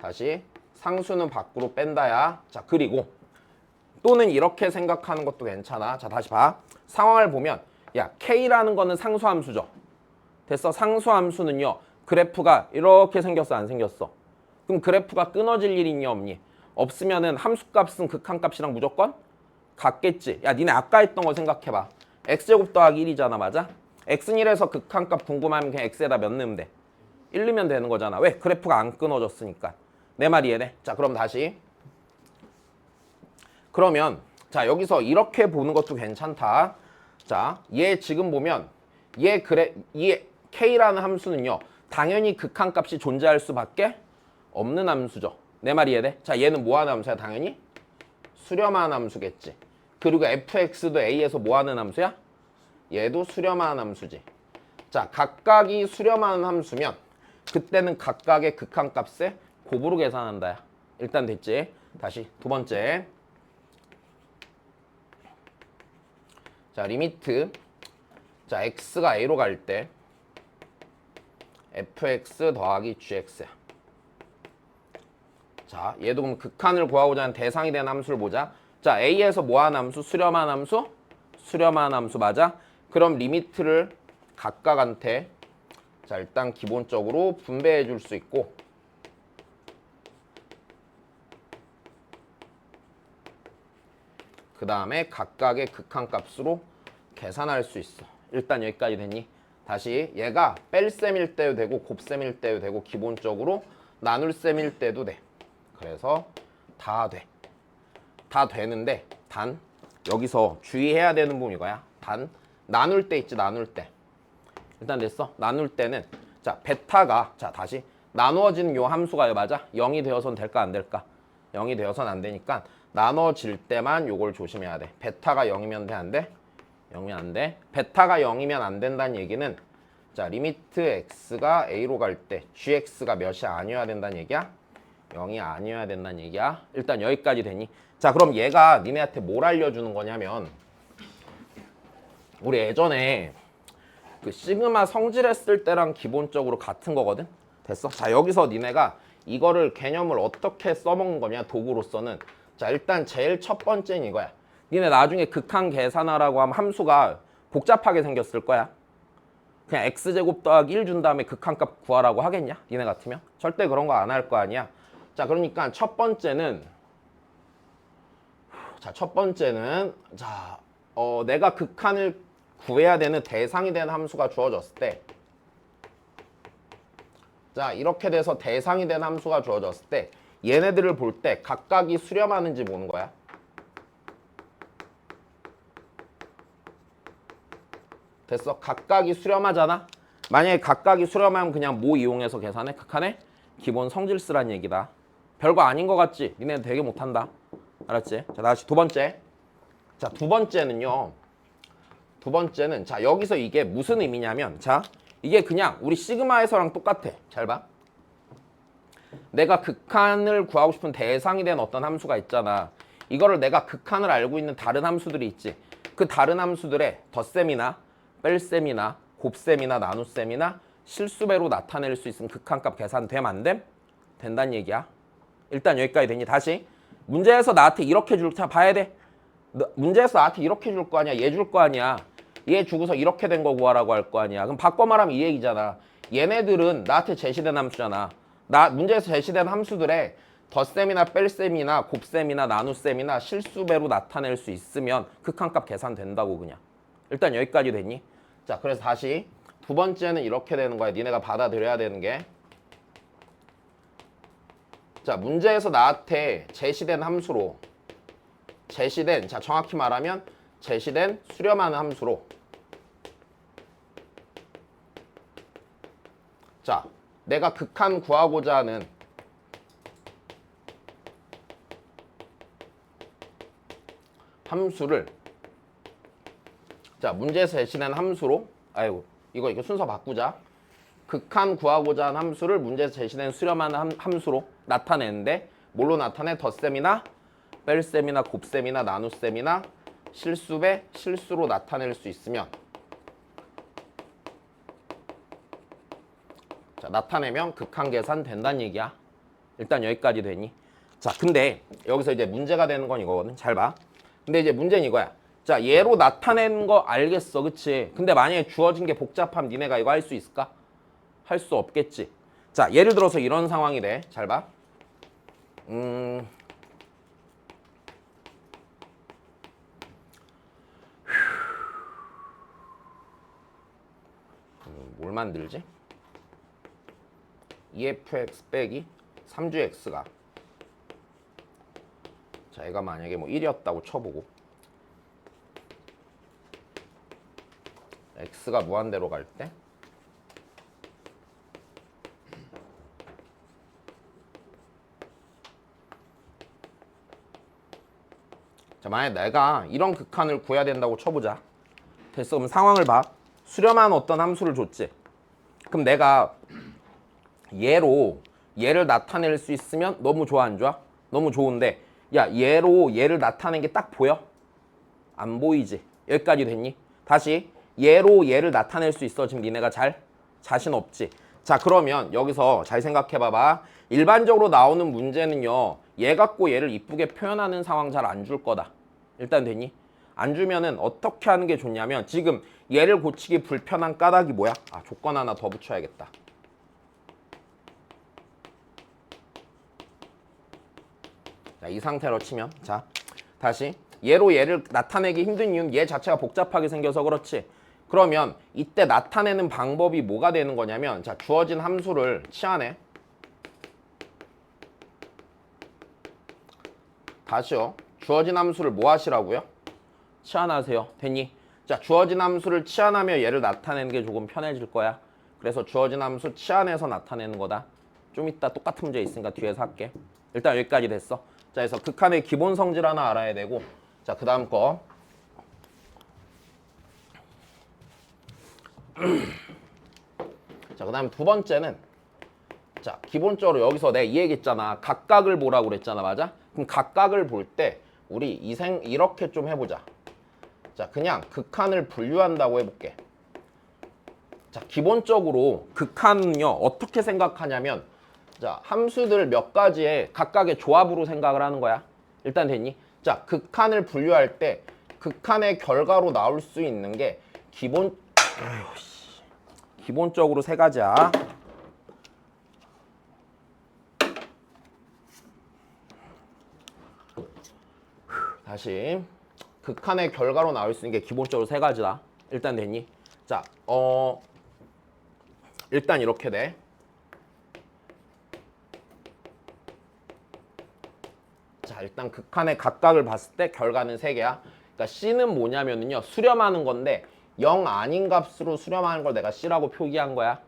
다시 상수는 밖으로 뺀다야. 자, 그리고 또는 이렇게 생각하는 것도 괜찮아. 자, 다시 봐. 상황을 보면 야, k라는 거는 상수함수죠. 됐어? 상수함수는요. 그래프가 이렇게 생겼어, 안 생겼어? 그럼 그래프가 끊어질 일이 있니, 없니? 없으면은 함수값은 극한값이랑 무조건 같겠지. 야, 니네 아까 했던 거 생각해봐. x제곱 더하기 1이잖아, 맞아? x는 1에서 극한값 궁금하면 그냥 x에다 몇 넣으면 돼? 1 넣으면 되는 거잖아. 왜? 그래프가 안 끊어졌으니까. 내 말이 이해돼? 자, 그럼 다시. 그러면 자, 여기서 이렇게 보는 것도 괜찮다. 자, 얘 지금 보면 얘 k라는 함수는요. 당연히 극한값이 존재할 수밖에 없는 함수죠. 내 말이 이해돼? 자, 얘는 뭐 하는 함수야? 당연히 수렴하는 함수겠지. 그리고 fx도 a에서 뭐 하는 함수야? 얘도 수렴하는 함수지. 자, 각각이 수렴하는 함수면 그때는 각각의 극한값에 곱으로 계산한다. 일단 됐지? 다시 두 번째. 자, 리미트 자, x가 a로 갈 때 fx 더하기 gx야. 자, 얘도 그럼 극한을 구하고자 하는 대상이 된 함수를 보자. 자, a에서 뭐하는 함수? 수렴한 함수? 수렴한 함수 맞아? 그럼 리미트를 각각한테 자 일단 기본적으로 분배해 줄 수 있고 그 다음에 각각의 극한값으로 계산할 수 있어. 일단 여기까지 됐니? 다시 얘가 뺄셈일 때도 되고 곱셈일 때도 되고 기본적으로 나눌셈일 때도 돼. 그래서 다 돼. 다 되는데 단 여기서 주의해야 되는 부분이 이거야. 단 나눌 때 있지 나눌 때. 일단 됐어. 나눌 때는 자 베타가 자 다시 나누어지는 요 함수가 맞아? 0이 되어서는 될까 안 될까? 0이 되어서는 안 되니까 나눠질 때만 요걸 조심해야 돼. 베타가 0이면 돼 안 돼? 0이면 안 돼. 베타가 0이면 안 된다는 얘기는 자 리미트 x가 a로 갈 때 gx가 몇이 아니어야 된다는 얘기야? 0이 아니어야 된다는 얘기야. 일단 여기까지 되니? 자 그럼 얘가 니네한테 뭘 알려주는 거냐면 우리 예전에 그 시그마 성질했을 때랑 기본적으로 같은 거거든? 됐어? 자 여기서 니네가 이거를 개념을 어떻게 써먹는 거냐 도구로서는 자 일단 제일 첫 번째는 이거야. 니네 나중에 극한 계산하라고 하면 함수가 복잡하게 생겼을 거야. 그냥 x제곱 더하기 1 준 다음에 극한값 구하라고 하겠냐? 니네 같으면? 절대 그런 거 안 할 거 아니야. 자 그러니까 첫 번째는 내가 극한을 구해야 되는 대상이 되는 함수가 주어졌을 때 자 이렇게 돼서 대상이 되는 함수가 주어졌을 때 얘네들을 볼 때 각각이 수렴하는지 보는 거야. 됐어? 각각이 수렴하잖아? 만약에 각각이 수렴하면 그냥 뭐 이용해서 계산해? 극한의 기본 성질쓰란 얘기다. 별거 아닌 것 같지? 니네 되게 못한다. 알았지? 자 다시 두 번째. 자 두 번째는요. 두 번째는 자 여기서 이게 무슨 의미냐면 자 이게 그냥 우리 시그마에서랑 똑같아. 잘 봐. 내가 극한을 구하고 싶은 대상이 된 어떤 함수가 있잖아. 이거를 내가 극한을 알고 있는 다른 함수들이 있지. 그 다른 함수들의 덧셈이나 뺄셈이나 곱셈이나 나눗셈이나 실수배로 나타낼 수 있으면 극한값 계산됨 안 됨? 된다는 얘기야. 일단 여기까지 되니 다시 문제에서 나한테 이렇게 줄 자 봐야 돼. 문제에서 나한테 이렇게 줄 거 아니야. 얘 줄 거 아니야. 얘 주고서 이렇게 된 거 구하라고 할 거 아니야. 그럼 바꿔 말하면 이 얘기잖아. 얘네들은 나한테 제시된 함수잖아. 문제에서 제시된 함수들의 덧셈이나 뺄셈이나 곱셈이나 나눗셈이나 실수배로 나타낼 수 있으면 극한값 계산된다고 그냥. 일단 여기까지 됐니? 자 그래서 다시 두 번째는 이렇게 되는 거야. 니네가 받아들여야 되는 게 자 문제에서 나한테 제시된 함수로 제시된 자 정확히 말하면 제시된 수렴하는 함수로 자 내가 극한 구하고자 하는 함수를 자 문제에서 제시된 함수로 아이고 이거 순서 바꾸자. 극한 구하고자 하는 함수를 문제에서 제시된 수렴하는 함수로 나타내는데 뭘로 나타내? 덧셈이나 뺄셈이나 곱셈이나 나눗셈이나 실수배 실수로 나타낼 수 있으면 자 나타내면 극한 계산 된다는 얘기야. 일단 여기까지 되니? 자 근데 여기서 이제 문제가 되는 건 이거거든. 잘 봐. 근데 이제 문제는 이거야. 자 얘로 나타내는 거 알겠어 그치? 근데 만약에 주어진 게 복잡하면 니네가 이거 할 수 있을까? 할 수 없겠지. 자 예를 들어서 이런 상황이 돼. 잘 봐. 뭘 만들지? 2fx 빼기 3gx가 자 얘가 만약에 뭐 1이었다고 쳐보고 x가 무한대로 갈 때 자 만약에 내가 이런 극한을 구해야 된다고 쳐보자. 됐어. 그럼 상황을 봐. 수렴한 어떤 함수를 줬지. 그럼 내가 얘를 나타낼 수 있으면 너무 좋아 안 좋아? 너무 좋은데 야 얘를 나타낸 게 딱 보여? 안 보이지? 여기까지 됐니? 다시 얘를 나타낼 수 있어. 지금 니네가 자신 없지? 자 그러면 여기서 잘 생각해 봐봐. 일반적으로 나오는 문제는요 얘 갖고 얘를 이쁘게 표현하는 상황 잘 안 줄 거다. 일단 됐니? 안 주면은 어떻게 하는 게 좋냐면 지금 얘를 고치기 불편한 까닭이 뭐야? 아, 조건 하나 더 붙여야겠다. 자, 이 상태로 치면 자, 다시 얘로 얘를 나타내기 힘든 이유는 얘 자체가 복잡하게 생겨서 그렇지. 그러면 이때 나타내는 방법이 뭐가 되는 거냐면 자, 주어진 함수를 치환해. 다시요. 주어진 함수를 뭐 하시라고요? 치환하세요. 됐니? 자, 주어진 함수를 치환하며 얘를 나타내는 게 조금 편해질 거야. 그래서 주어진 함수 치환해서 나타내는 거다. 좀 이따 똑같은 문제 있으니까 뒤에서 할게. 일단 여기까지 됐어. 자, 그래서 극한의 기본 성질 하나 알아야 되고, 자, 그 다음 거. 자, 그 다음 두 번째는, 자, 기본적으로 여기서 내가 이 얘기 했잖아. 각각을 보라고 그랬잖아. 맞아? 그럼 각각을 볼 때 우리 이렇게 좀 해보자. 자, 그냥 극한을 분류한다고 해볼게. 자, 기본적으로 극한은요, 어떻게 생각하냐면, 자, 함수들 몇 가지의 각각의 조합으로 생각을 하는 거야. 일단 됐니? 자, 극한을 분류할 때 극한의 결과로 나올 수 있는 게 기본적으로 세 가지야. 다시 극한의 결과로 나올 수 있는 게 기본적으로 세 가지다. 일단 됐니? 자, 일단 이렇게 돼. 자, 일단 극한의 각각을 봤을 때 결과는 세 개야. 그러니까 C는 뭐냐면요, 수렴하는 건데 0 아닌 값으로 수렴하는 걸 내가 C라고 표기한 거야.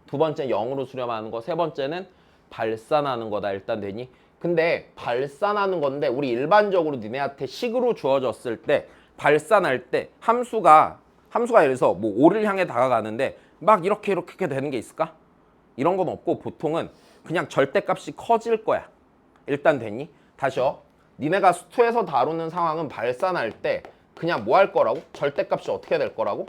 두 번째 0으로 수렴하는 거, 세 번째는 발산하는 거다. 일단 되니? 근데 발산하는 건데 우리 일반적으로 니네한테 식으로 주어졌을 때 발산할 때 함수가 예를 들어서 뭐 5를 향해 다가가는데 막 이렇게 되는 게 있을까? 이런 건 없고 보통은 그냥 절대값이 커질 거야. 일단 됐니? 다시요. 니네가 수투에서 다루는 상황은 발산할 때 그냥 뭐 할 거라고? 절대값이 어떻게 될 거라고?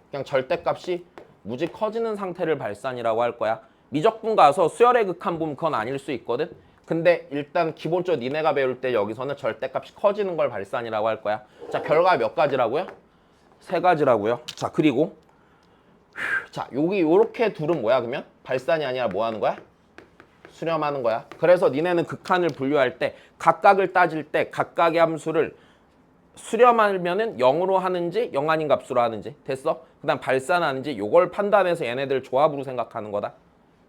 그냥 절대값이 무지 커지는 상태를 발산이라고 할 거야. 미적분 가서 수열의 극한 보면 그건 아닐 수 있거든. 근데 일단 기본적으로 니네가 배울 때 여기서는 절대값이 커지는 걸 발산이라고 할 거야. 자, 결과 몇 가지라고요? 세 가지라고요. 자, 그리고 자, 여기 요렇게 둘은 뭐야 그러면? 발산이 아니라 뭐 하는 거야? 수렴하는 거야. 그래서 니네는 극한을 분류할 때 각각을 따질 때 각각의 함수를 수렴하면은 0으로 하는지 0 아닌 값으로 하는지 됐어? 그 다음 발산하는지 요걸 판단해서 얘네들 조합으로 생각하는 거다.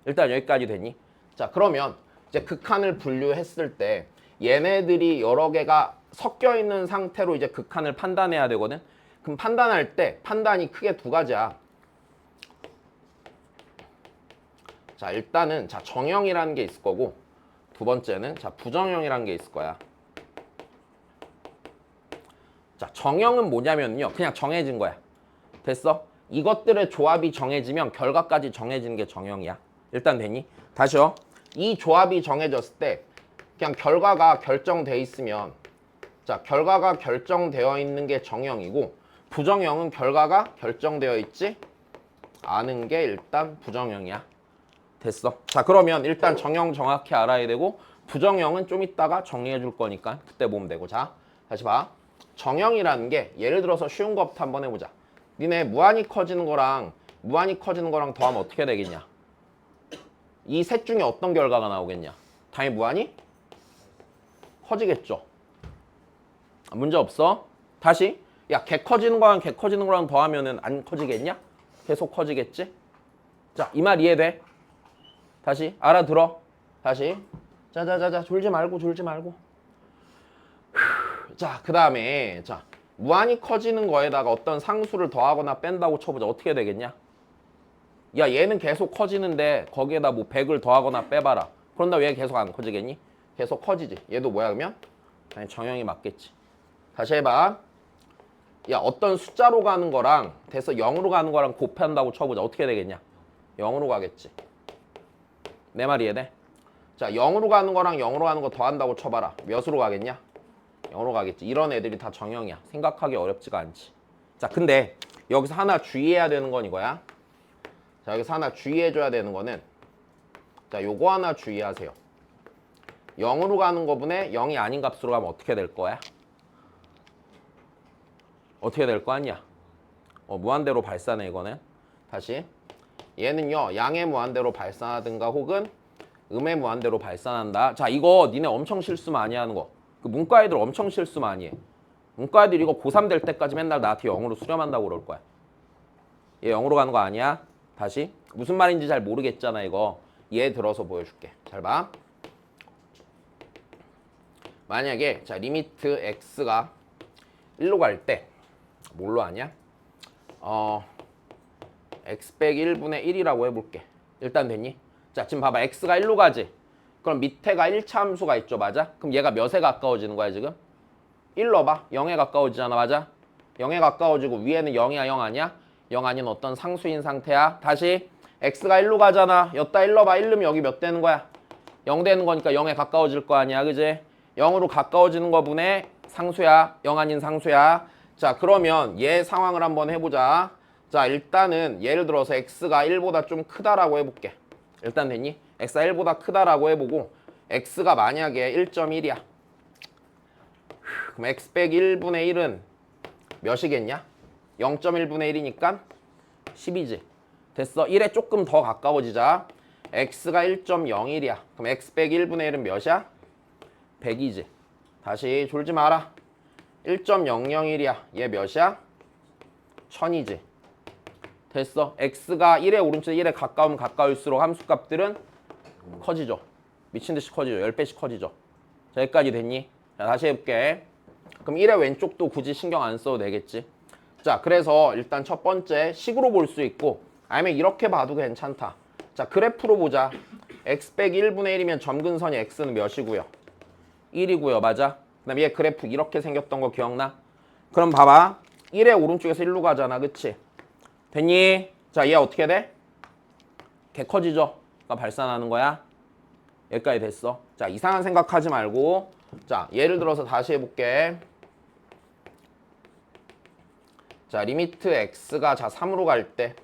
일단 여기까지 됐니? 자, 그러면 이제 극한을 분류했을 때 얘네들이 여러 개가 섞여 있는 상태로 이제 극한을 판단해야 되거든. 그럼 판단할 때 판단이 크게 두 가지야. 자, 일단은 자, 정형이라는 게 있을 거고 두 번째는 자, 부정형이라는 게 있을 거야. 자, 정형은 뭐냐면요, 그냥 정해진 거야. 됐어? 이것들의 조합이 정해지면 결과까지 정해지는 게 정형이야. 일단 되니? 다시요. 이 조합이 정해졌을 때 그냥 결과가 결정돼 있으면 자, 결과가 결정되어 있는 게 정형이고 부정형은 결과가 결정되어 있지 않은 게 일단 부정형이야. 됐어. 자, 그러면 일단 정형 정확히 알아야 되고 부정형은 좀 이따가 정리해 줄 거니까 그때 보면 되고. 자, 다시 봐. 정형이라는 게 예를 들어서 쉬운 것부터 한번 해보자. 니네 무한히 커지는 거랑 더하면 어떻게 되겠냐? 이 셋 중에 어떤 결과가 나오겠냐? 당연히 무한히 커지겠죠. 문제 없어. 다시 야, 개 커지는 거랑 더하면은 안 커지겠냐? 계속 커지겠지? 자, 이 말 이해돼? 다시 알아들어. 다시 자자자자 졸지 말고. 자, 그 다음에 자, 무한히 커지는 거에다가 어떤 상수를 더하거나 뺀다고 쳐보자. 어떻게 되겠냐? 야, 얘는 계속 커지는데 거기에다 뭐 100을 더하거나 빼봐라. 그런다고 얘 계속 안 커지겠니? 계속 커지지. 얘도 뭐야 그러면? 아니, 정형이 맞겠지. 다시 해봐. 야, 어떤 숫자로 가는 거랑 돼서 0으로 가는 거랑 곱한다고 쳐보자. 어떻게 되겠냐? 0으로 가겠지. 내 말 이해돼? 자, 0으로 가는 거랑 0으로 가는 거 더한다고 쳐봐라. 몇으로 가겠냐? 0으로 가겠지. 이런 애들이 다 정형이야. 생각하기 어렵지가 않지. 자, 근데 여기서 하나 주의해야 되는 건 이거야. 자, 여기서 하나 주의해줘야 되는 거는 자, 요거 하나 주의하세요. 0으로 가는 거분에 0이 아닌 값으로 가면 어떻게 될 거야? 어떻게 될 거 아니야? 무한대로 발산해 이거는. 다시 얘는요 양의 무한대로 발산하든가 혹은 음의 무한대로 발산한다. 자 이거 니네 엄청 실수 많이 하는 거. 그 문과 애들 엄청 실수 많이 해. 문과 애들 이거 고3 될 때까지 맨날 나한테 영어로 수렴한다고 그럴 거야. 얘 영어로 가는 거 아니야? 다시 무슨 말인지 잘 모르겠잖아 이거. 얘 들어서 보여줄게. 잘 봐. 만약에 자 리미트 x가 1로 갈 때 뭘로 하냐? x 빼기 1분의 1이라고 해볼게. 일단 됐니? 자 지금 봐봐 x가 1로 가지. 그럼 밑에가 1차 함수가 있죠. 맞아? 그럼 얘가 몇에 가까워지는 거야 지금? 1 넣어봐. 0에 가까워지잖아. 맞아? 0에 가까워지고 위에는 0이야 0 아니야? 0 아닌 어떤 상수인 상태야. 다시 x가 1로 가잖아. 여기다 1 넣어봐. 1 넣으면 여기 몇 되는 거야? 0 되는 거니까 0에 가까워질 거 아니야. 그지? 0으로 가까워지는 거분의 상수야. 0 아닌 상수야. 자 그러면 얘 상황을 한번 해보자. 자 일단은 예를 들어서 x가 1보다 좀 크다라고 해볼게. 일단 됐니? x가 1보다 크다라고 해보고 x가 만약에 1.1이야. 그럼 x 빼기 1분의 1은 몇이겠냐? 0.1분의 1이니까 10이지. 됐어. 1에 조금 더 가까워지자. x가 1.01이야. 그럼 x 빼기 1분의 1은 몇이야? 100이지. 다시 졸지 마라. 1.001이야. 얘 몇이야? 1000이지. 됐어. x가 1의 오른쪽에 1에 가까우면 가까울수록 함수값들은 커지죠. 미친듯이 커지죠. 10배씩 커지죠. 자, 여기까지 됐니? 자, 다시 해볼게. 그럼 1의 왼쪽도 굳이 신경 안 써도 되겠지. 자, 그래서 일단 첫 번째 식으로 볼 수 있고 아니면 이렇게 봐도 괜찮다. 자, 그래프로 보자. x 빼기 1분의 1이면 점근선이 x는 몇이고요? 1이고요. 맞아? 그 다음에 얘 그래프 이렇게 생겼던 거 기억나? 그럼 봐봐. 1의 오른쪽에서 1로 가잖아. 그치? 됐니? 자, 얘 어떻게 돼? 개 커지죠? 그러니까 발산하는 거야. 여기까지 됐어. 자, 이상한 생각하지 말고 자, 예를 들어서 다시 해볼게. 자, 리미트 x가 자 3으로 갈 때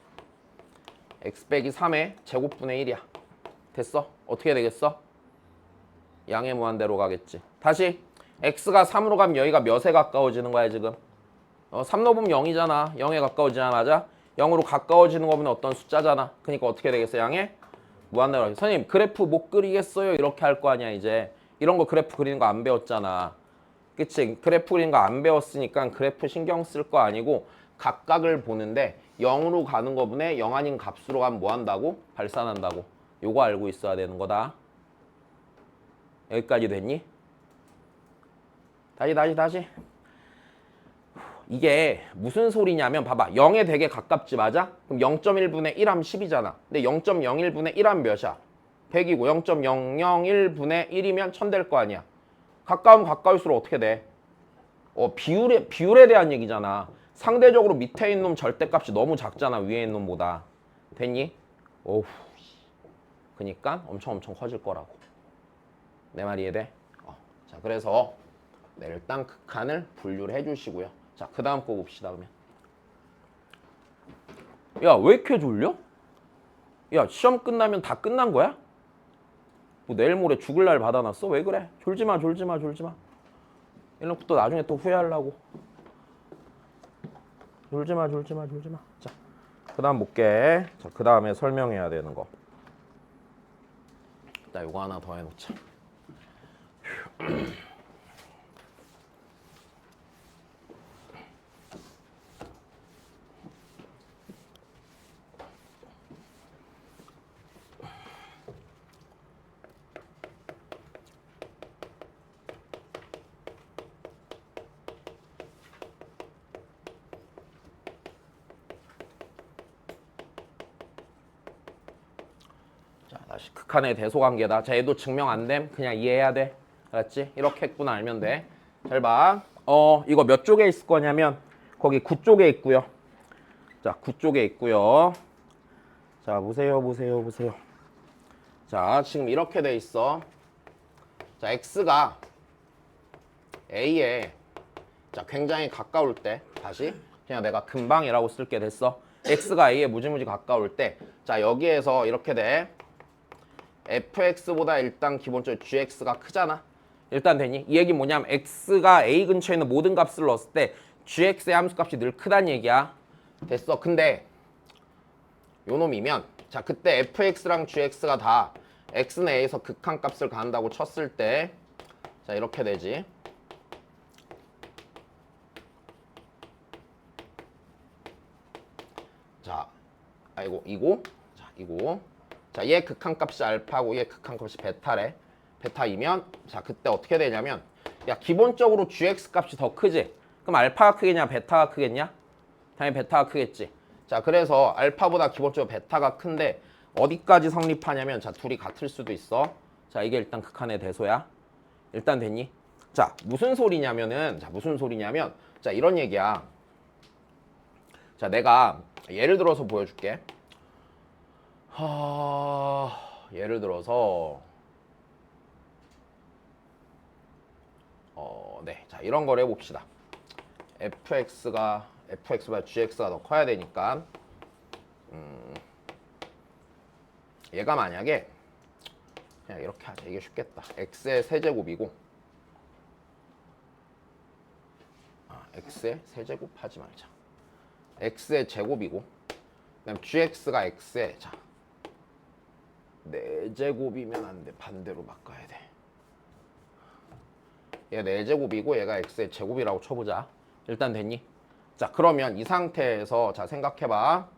x 빼기 3의 제곱분의 1이야. 됐어? 어떻게 되겠어? 양의 무한대로 가겠지. 다시 x가 3으로 가면 여기가 몇에 가까워지는 거야 지금? 3 넣으면 0이잖아. 0에 가까워지잖아. 맞아? 0으로 가까워지는 거면 어떤 숫자잖아. 그러니까 어떻게 되겠어? 양의 무한대로 가겠지. 선생님 그래프 못 그리겠어요? 이렇게 할 거 아니야 이제. 이런 거 그래프 그리는 거 안 배웠잖아. 그치? 그래프 그리는 거 안 배웠으니까 그래프 신경 쓸 거 아니고 각각을 보는데 0으로 가는 거분에 0 아닌 값으로 가면 뭐 한다고? 발산한다고. 요거 알고 있어야 되는 거다. 여기까지 됐니? 다시. 이게 무슨 소리냐면 봐봐. 0에 되게 가깝지 맞아? 그럼 0.1분의 1 하면 10이잖아. 근데 0.01분의 1 하면 몇이야? 100이고 0.001분의 1이면 1000 될 거 아니야. 가까우면 가까울수록 어떻게 돼? 비율에 대한 얘기잖아. 상대적으로 밑에 있는 놈 절대값이 너무 작잖아. 위에 있는 놈보다. 됐니? 오우. 그니까 엄청 커질 거라고. 내 말 이해돼? 자, 그래서 일단 극한을 분류를 해주시고요. 자, 그 다음 거 봅시다, 그러면. 야, 왜 이렇게 졸려? 야, 시험 끝나면 다 끝난 거야? 뭐 내일 모레 죽을 날 받아놨어? 왜 그래? 졸지 마. 이런 것도 나중에 또 후회하려고. 졸지 마. 자, 그 다음 볼게. 자, 그 다음에 설명해야 되는 거. 나 요거 하나 더 해놓자. 다시 극한의 대소관계다. 자, 얘도 증명 안 됨. 그냥 이해해야 돼. 알았지? 이렇게 했구나 알면 돼. 잘 봐. 이거 몇 쪽에 있을 거냐면 거기 9쪽에 있고요. 자, 9쪽에 있고요. 자, 보세요. 자, 지금 이렇게 돼 있어. 자, x가 a에 자, 굉장히 가까울 때 다시 그냥 내가 금방이라고 쓸게 됐어. x가 a에 무지무지 가까울 때 자, 여기에서 이렇게 돼. fx보다 일단 기본적으로 gx가 크잖아. 일단 되니? 이 얘기 뭐냐면 x가 a 근처에 있는 모든 값을 넣었을 때 gx의 함수값이 늘 크다는 얘기야. 됐어. 근데 요 놈이면 자 그때 fx랑 gx가 다 x 내에서 극한값을 가한다고 쳤을 때 자 이렇게 되지. 자 아이고 이거 자 이거 자 얘 극한값이 알파고 얘 극한값이 베타래. 베타이면 자 그때 어떻게 되냐면 야 기본적으로 gx 값이 더 크지. 그럼 알파가 크겠냐 베타가 크겠냐? 당연히 베타가 크겠지. 자 그래서 알파보다 기본적으로 베타가 큰데 어디까지 성립하냐면 자 둘이 같을 수도 있어. 자 이게 일단 극한의 대소야. 일단 됐니? 자 무슨 소리냐면은 자 이런 얘기야. 자 내가 예를 들어서 보여줄게. 예를 들어서 네, 자 이런 걸 해봅시다. fx보다 gx가 더 커야 되니까 얘가 만약에 그냥 이렇게 하자. 이게 쉽겠다. x의 세제곱이고 x의 세제곱 하지 말자. x의 제곱이고 그다음 gx가 x의 자 4제곱이면 안 돼. 반대로 바꿔야 돼. 얘 4제곱이고 얘가 x의 제곱이라고 쳐보자. 일단 됐니? 자 그러면 이 상태에서 자 생각해봐.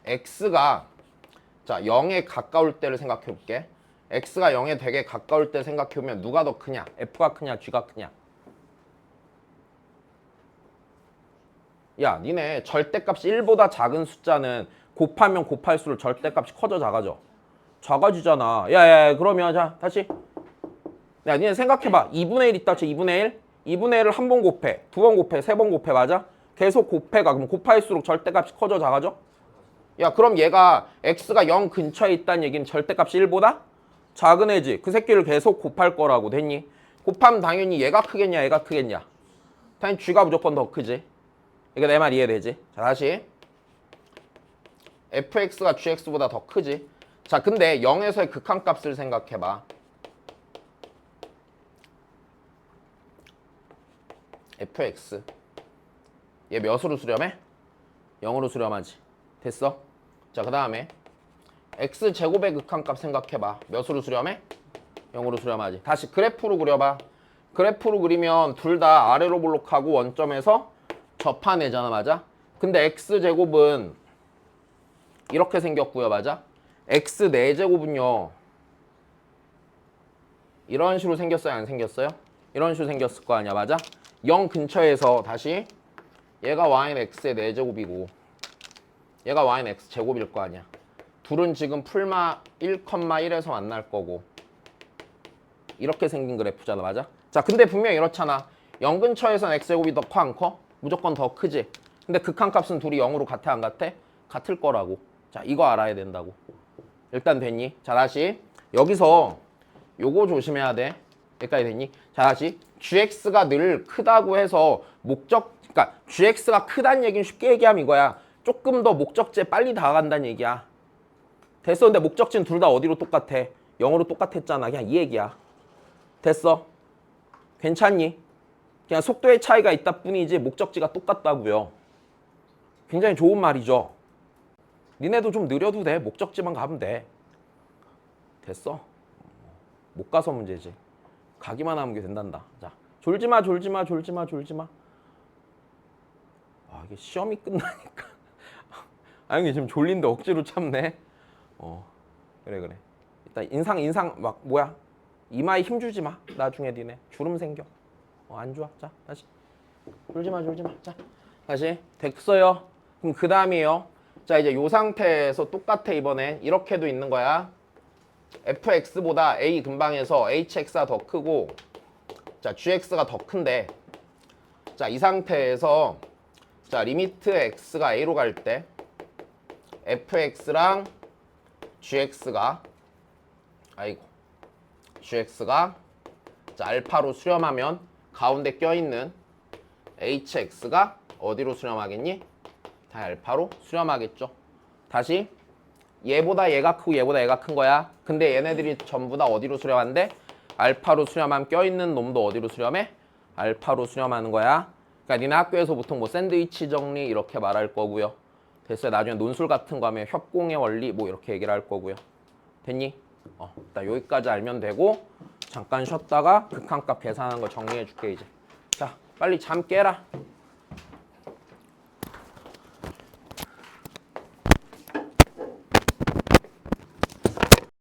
x가 자 0에 가까울 때를 생각해볼게. x가 0에 되게 가까울 때 생각해보면 누가 더 크냐? f가 크냐? g가 크냐? 야 니네 절대값이 1보다 작은 숫자는 곱하면 곱할수록 절대값이 커져 작아져? 작아지잖아. 야야 그러면 자 다시 야 니네 생각해봐. 2분의 1 있다 쳐. 2분의 1 2분의 1을 한 번 곱해 2번 곱해 3번 곱해 맞아? 계속 곱해가 그럼 곱할수록 절대값이 커져 작아져? 야 그럼 얘가 x가 0 근처에 있다는 얘기는 절대값이 1보다 작은 애지. 그 새끼를 계속 곱할 거라고. 됐니? 곱하면 당연히 얘가 크겠냐 얘가 크겠냐? 당연히 g가 무조건 더 크지. 이거 내 말 이해되지? 자 다시 fx가 gx보다 더 크지. 자 근데 0에서의 극한값을 생각해봐. fx 얘 몇으로 수렴해? 0으로 수렴하지. 됐어? 자 그 다음에 x제곱의 극한값 생각해봐. 몇으로 수렴해? 0으로 수렴하지. 다시 그래프로 그려봐. 그래프로 그리면 둘 다 아래로 볼록하고 원점에서 접하내잖아. 맞아? 근데 x제곱은 이렇게 생겼고요. 맞아? x 4제곱은요 이런 식으로 생겼어요? 안 생겼어요? 이런 식으로 생겼을 거 아니야. 맞아? 0 근처에서 다시 얘가 y는 x의 4제곱이고 얘가 y는 x제곱일 거 아니야. 둘은 지금 풀마 1,1에서 만날 거고 이렇게 생긴 그래프잖아. 맞아? 자 근데 분명히 이렇잖아. 0 근처에서는 x제곱이 더 커 안 커? 무조건 더 크지. 근데 극한값은 둘이 0으로 같아 안 같아? 같을 거라고. 자 이거 알아야 된다고. 일단 됐니? 자 다시 여기서 요거 조심해야 돼. 여기까지 됐니? 자 다시 gx가 늘 크다고 해서 그러니까 gx가 크다는 얘기는 쉽게 얘기하면 이거야. 조금 더 목적지에 빨리 다가간다는 얘기야. 됐어. 근데 목적지는 둘 다 어디로 똑같아? 0으로 똑같았잖아. 그냥 이 얘기야. 됐어. 괜찮니? 그냥 속도의 차이가 있다 뿐이지 목적지가 똑같다고요. 굉장히 좋은 말이죠. 니네도 좀 느려도 돼. 목적지만 가면 돼. 됐어. 못 가서 문제지. 가기만 하면 게 된단다. 자, 졸지마. 아, 이게 시험이 끝나니까. 아, 형님 지금 졸린데 억지로 참네. 그래. 일단 인상 막 뭐야? 이마에 힘 주지 마. 나중에 니네 주름 생겨. 안 좋아. 자, 다시. 졸지마. 자, 다시. 됐어요. 그럼 그 다음이에요. 자, 이제 요 상태에서 똑같아. 이번엔 이렇게도 있는 거야. fx보다 a 근방에서 hx가 더 크고 자 gx가 더 큰데 자 이 상태에서 자 리미트 x가 a로 갈 때 fx랑 gx가 자 알파로 수렴하면 가운데 껴있는 hx가 어디로 수렴하겠니? 다 알파로 수렴하겠죠. 다시 얘보다 얘가 크고 얘보다 얘가 큰 거야. 근데 얘네들이 전부 다 어디로 수렴한대? 알파로 수렴하면 껴있는 놈도 어디로 수렴해? 알파로 수렴하는 거야. 그러니까 니네 학교에서 보통 뭐 샌드위치 정리 이렇게 말할 거고요. 됐어요. 나중에 논술 같은 거 하면 협공의 원리 뭐 이렇게 얘기를 할 거고요. 됐니? 일단 여기까지 알면 되고 잠깐 쉬었다가 극한값 계산하는 거 정리해 줄게 이제. 자, 빨리 잠 깨라.